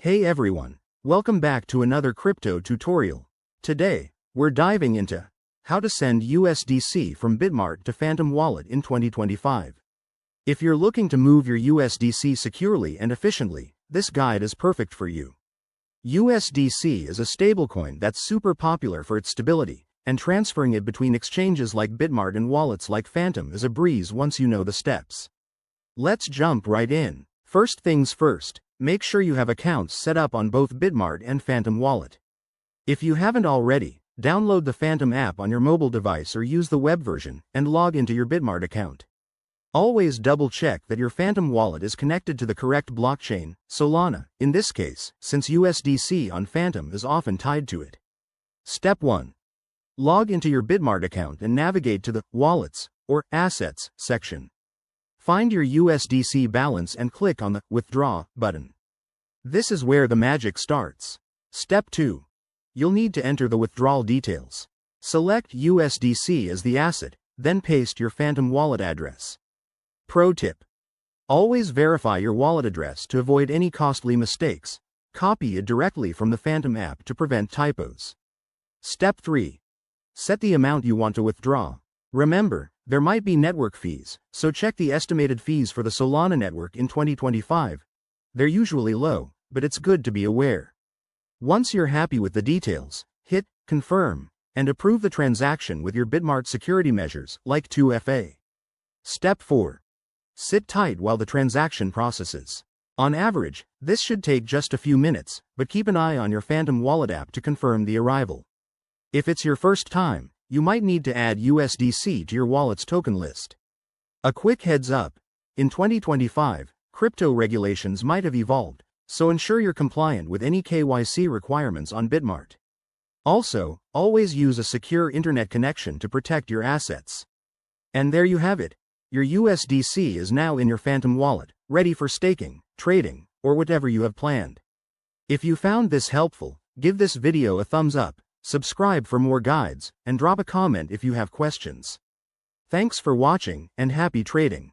Hey everyone, welcome back to another crypto tutorial. Today, we're diving into how to send USDC from Bitmart to Phantom Wallet in 2025. If you're looking to move your USDC securely and efficiently, this guide is perfect for you. USDC is a stablecoin that's super popular for its stability, and transferring it between exchanges like Bitmart and wallets like Phantom is a breeze once you know the steps. Let's jump right in. First things first, make sure you have accounts set up on both Bitmart and Phantom Wallet. If you haven't already, download the Phantom app on your mobile device or use the web version and log into your Bitmart account. Always double-check that your Phantom Wallet is connected to the correct blockchain, Solana, in this case, since USDC on Phantom is often tied to it. Step 1. Log into your Bitmart account and navigate to the Wallets or Assets section. Find your USDC balance and click on the Withdraw button. This is where the magic starts. Step 2. You'll need to enter the withdrawal details. Select USDC as the asset, then paste your Phantom Wallet address. Pro tip. Always verify your wallet address to avoid any costly mistakes. Copy it directly from the Phantom app to prevent typos. Step 3. Set the amount you want to withdraw. Remember, there might be network fees, so check the estimated fees for the Solana network in 2025. They're usually low, but it's good to be aware. Once you're happy with the details, hit Confirm and approve the transaction with your Bitmart security measures like 2FA. Step 4. Sit tight while the transaction processes. On average, this should take just a few minutes, but keep an eye on your Phantom Wallet app to confirm the arrival. If it's your first time, you might need to add USDC to your wallet's token list. A quick heads up, in 2025, crypto regulations might have evolved, so ensure you're compliant with any KYC requirements on Bitmart. Also, always use a secure internet connection to protect your assets. And there you have it. Your USDC is now in your Phantom Wallet, ready for staking, trading, or whatever you have planned. If you found this helpful, give this video a thumbs up. Subscribe for more guides, and drop a comment if you have questions. Thanks for watching, and happy trading.